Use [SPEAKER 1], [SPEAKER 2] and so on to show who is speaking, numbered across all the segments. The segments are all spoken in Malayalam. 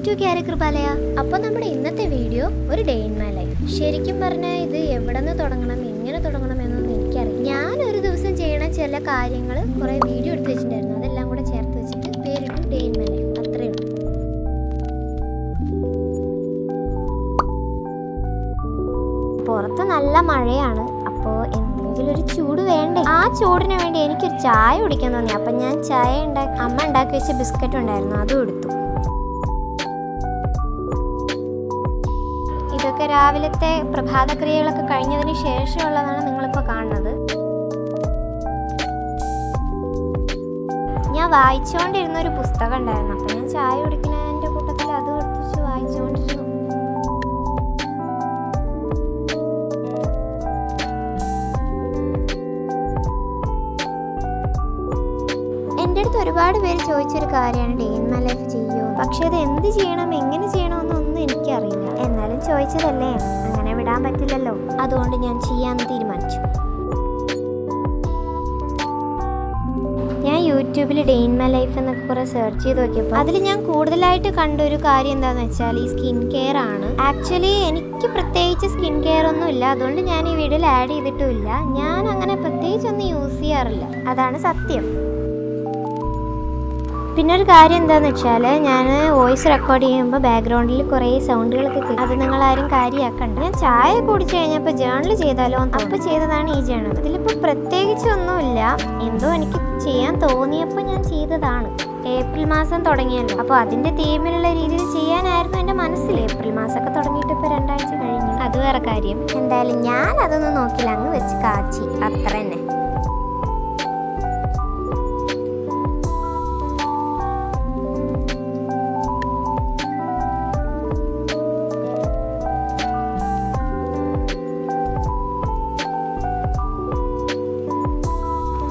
[SPEAKER 1] To carry Kripalaya. അപ്പോൾ നമ്മുടെ ഇന്നത്തെ വീഡിയോ ഒരു ഡേ ഇൻ മൈ ലൈഫ്. ശരിക്കും പറഞ്ഞാൽ ഇത് എവിടെ നിന്ന് തുടങ്ങണം, എങ്ങനെ തുടങ്ങണം എന്നൊന്നും എനിക്കറിയാം. ഞാൻ ഒരു ദിവസം ചെയ്യണ ചില കാര്യങ്ങൾ കുറേ വീഡിയോ എടുത്ത് വെച്ചിട്ടുണ്ടായിരുന്നു. അതെല്ലാം കൂടെ ചേർത്ത് വെച്ചിട്ട് പേരിട്ടു ഡേ ഇൻ മൈ ലൈഫ്. അത്രയേ ഉള്ളൂ. പുറത്ത് നല്ല മഴയാണ്. അപ്പോൾ എന്തെങ്കിലും ഒരു ചൂട് വേണ്ടേ? ആ ചൂടിന് വേണ്ടി എനിക്കൊരു ചായ കുടിക്കാൻ തോന്നി. അപ്പം ഞാൻ ചായ അമ്മ ഉണ്ടാക്കി വെച്ച ബിസ്ക്കറ്റ് ഉണ്ടായിരുന്നു, അതും എടുത്തു. ഇതൊക്കെ രാവിലത്തെ പ്രഭാതക്രിയകളൊക്കെ കഴിഞ്ഞതിന് ശേഷമുള്ളതാണ് നിങ്ങളിപ്പോൾ കാണുന്നത്. ഞാൻ വായിച്ചുകൊണ്ടിരുന്ന ഒരു പുസ്തകം ഉണ്ടായിരുന്നു. അപ്പം ഞാൻ ചായ കുടിക്കുന്നതിൻ്റെ കൂട്ടത്തിൽ അത് എടുത്ത് വായിച്ചുകൊണ്ടിരുന്നു. എൻ്റെ അടുത്ത് ഒരുപാട് പേര് ചോദിച്ചൊരു കാര്യമാണ് ഡേ ഇൻ മൈ ലൈഫ് ചെയ്യുമോ, പക്ഷെ അത് എന്ത് ചെയ്യണം, എങ്ങനെ ചെയ്യണമെന്നൊന്നും എനിക്കറിയില്ല. എന്നാലും ചോദിച്ചതല്ലേ, അങ്ങനെ വിടാൻ പറ്റില്ലല്ലോ. അതുകൊണ്ട് ഞാൻ ചെയ്യാമെന്ന് തീരുമാനിച്ചു. ഞാൻ യൂട്യൂബിൽ ഡേ ഇൻ മൈ ലൈഫ് എന്നൊക്കെ കുറെ സെർച്ച് ചെയ്ത് നോക്കിയപ്പോൾ അതിൽ ഞാൻ കൂടുതലായിട്ട് കണ്ട ഒരു കാര്യം എന്താണെന്ന് വെച്ചാൽ ഈ സ്കിൻ കെയർ ആണ്. ആക്ച്വലി എനിക്ക് പ്രത്യേകിച്ച് സ്കിൻ കെയർ ഒന്നും ഇല്ല, അതുകൊണ്ട് ഞാൻ ഈ വീഡിയോയിൽ ആഡ് ചെയ്തിട്ടുമില്ല. ഞാൻ അങ്ങനെ പ്രത്യേകിച്ചൊന്നും യൂസ് ചെയ്യാറില്ല, അതാണ് സത്യം. പിന്നെ ഒരു കാര്യം എന്താണെന്ന് വെച്ചാൽ ഞാൻ വോയിസ് റെക്കോർഡ് ചെയ്യുമ്പോൾ ബാക്ക്ഗ്രൗണ്ടിൽ കുറേ സൗണ്ടുകളൊക്കെ കേൾക്കും. അത് നിങ്ങളാരും കാര്യമാക്കണ്ട. ഞാൻ ചായ കുടിച്ചു കഴിഞ്ഞപ്പോൾ ജേർണൽ ചെയ്താലോ അപ്പോൾ ചെയ്തതാണ് ഈ ജേർണൽ. ഇതിലിപ്പോൾ പ്രത്യേകിച്ചൊന്നുമില്ല, എന്തോ എനിക്ക് ചെയ്യാൻ തോന്നിയപ്പോൾ ഞാൻ ചെയ്തതാണ്. ഏപ്രിൽ മാസം തുടങ്ങിയല്ലോ, അപ്പോൾ അതിൻ്റെ തീമിലുള്ള രീതിയിൽ ചെയ്യാനായിരുന്നു എൻ്റെ മനസ്സിൽ. ഏപ്രിൽ മാസമൊക്കെ തുടങ്ങിയിട്ട് ഇപ്പോൾ 2 ആഴ്ച കഴിഞ്ഞു. അത് വേറെ കാര്യം. എന്തായാലും ഞാൻ അതൊന്നും നോക്കില്ല, അങ്ങ് വെച്ച് കാച്ചി, അത്ര തന്നെ.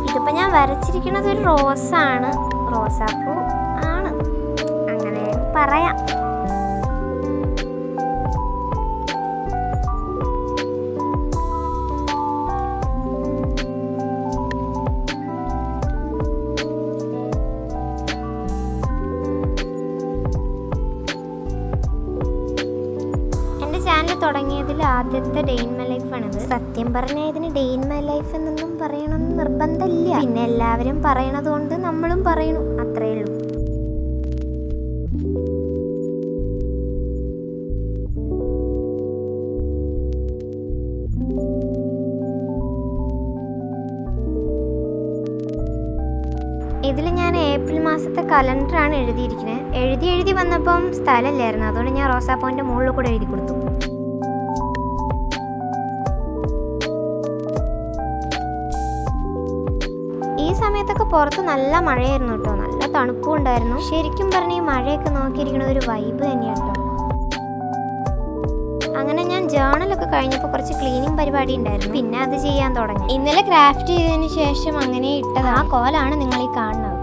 [SPEAKER 1] ഇതിപ്പോൾ ഞാൻ വരച്ചിരിക്കുന്നത് ഒരു റോസാണ്, റോസാപ്പൂ ആണ്, അങ്ങനെ പറയാം. എൻ്റെ ചാനൽ തുടങ്ങിയതിൽ ആദ്യത്തെ ഡേ ഇൻ മൈ ലൈഫാണിത്. സത്യം പറഞ്ഞാൽ ഇതിന് ഡേ ഇൻ മൈ ലൈഫ് എന്നൊന്നും പറയണമെന്ന് നിർബന്ധമില്ല. പിന്നെ എല്ലാവരും പറയണത് കൊണ്ട് നമ്മളും പറയണു, അത്രേ ഉള്ളൂ. ഇതിൽ ഞാൻ ഏപ്രിൽ മാസത്തെ കലണ്ടറാണ് എഴുതിയിരിക്കുന്നത്. എഴുതി വന്നപ്പം സ്ഥലമില്ലായിരുന്നു, അതുകൊണ്ട് ഞാൻ റോസാപ്പൂവിൻ്റെ മുകളിൽ കൂടെ എഴുതി കൊടുത്തു. ഈ സമയത്തൊക്കെ പുറത്ത് നല്ല മഴയായിരുന്നു കേട്ടോ, നല്ല തണുപ്പും ഉണ്ടായിരുന്നു. ശരിക്കും പറഞ്ഞ ഈ മഴയൊക്കെ നോക്കിയിരിക്കണ ഒരു വൈബ് തന്നെയാണ് കേട്ടോ. അങ്ങനെ ഞാൻ ജേർണലൊക്കെ കഴിഞ്ഞപ്പോൾ കുറച്ച് ക്ലീനിങ് പരിപാടി ഉണ്ടായിരുന്നു, പിന്നെ അത് ചെയ്യാൻ തുടങ്ങി. ഇന്നലെ ക്രാഫ്റ്റ് ചെയ്തതിന് ശേഷം അങ്ങനെ ഇട്ടത് ആ കോലാണ് നിങ്ങൾ ഈ കാണുന്നത്.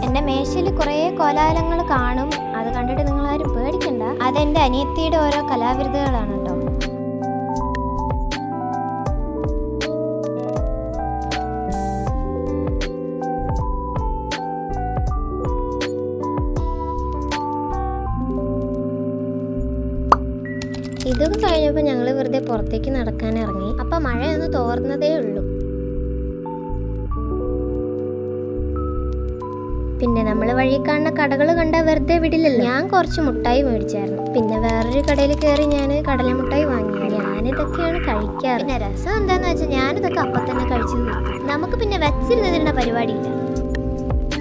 [SPEAKER 1] എൻ്റെ മേശയിൽ കുറേ കോലാലങ്ങൾ കാണും, അത് കണ്ടിട്ട് നിങ്ങളാരും പേടിക്കണ്ട. അതെൻ്റെ അനിയത്തിയുടെ ഓരോ കലാവിരുദ്ധകളാണ് കേട്ടോ. ഇതൊക്കെ കഴിഞ്ഞപ്പോൾ ഞങ്ങൾ വെറുതെ പുറത്തേക്ക് നടക്കാൻ ഇറങ്ങി. അപ്പം മഴയൊന്ന് തോർന്നതേ ഉള്ളൂ. പിന്നെ നമ്മൾ വഴി കാണുന്ന കടകൾ കണ്ടാൽ വെറുതെ വിടില്ലല്ലോ. ഞാൻ കുറച്ച് മുട്ടായി മേടിച്ചായിരുന്നു. പിന്നെ വേറൊരു കടയിൽ കയറി ഞാൻ കടല മുട്ടായി വാങ്ങി. ഞാനിതൊക്കെയാണ് കഴിക്കാറ്. പിന്നെ രസം എന്താന്ന് വെച്ചാൽ ഞാനിതൊക്കെ അപ്പം തന്നെ കഴിച്ചു തീർക്കും. നമുക്ക് പിന്നെ വെച്ചിരുന്നതിനുള്ള പരിപാടിയില്ല.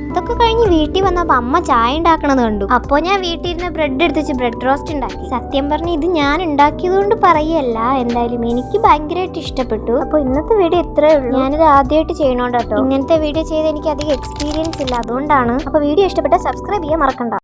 [SPEAKER 1] ഇതൊക്കെ കഴിഞ്ഞ് വീട്ടിൽ വന്നപ്പോൾ അമ്മ ചായ ഉണ്ടാക്കണത് കണ്ടു. അപ്പോൾ ഞാൻ വീട്ടിൽ ഇരുന്ന് ബ്രെഡ് എടുത്ത് വെച്ച് ബ്രെഡ് റോസ്റ്റ് ഉണ്ടാക്കി. സത്യം പറഞ്ഞ് ഇത് ഞാൻ ഉണ്ടാക്കിയത് കൊണ്ട് പറയല്ല, എന്തായാലും എനിക്ക് ഭയങ്കരമായിട്ട് ഇഷ്ടപ്പെട്ടു. അപ്പോൾ ഇന്നത്തെ വീഡിയോ ഇത്രയേ ഉള്ളൂ. ഞാനിത് ആദ്യമായിട്ട് ചെയ്യണോണ്ട് കേട്ടോ. ഇങ്ങനത്തെ വീഡിയോ ചെയ്ത് എനിക്ക് അധികം എക്സ്പീരിയൻസ് ഇല്ല, അതുകൊണ്ടാണ്. അപ്പോൾ വീഡിയോ ഇഷ്ടപ്പെട്ടാൽ സബ്സ്ക്രൈബ് ചെയ്യാൻ മറക്കണ്ട.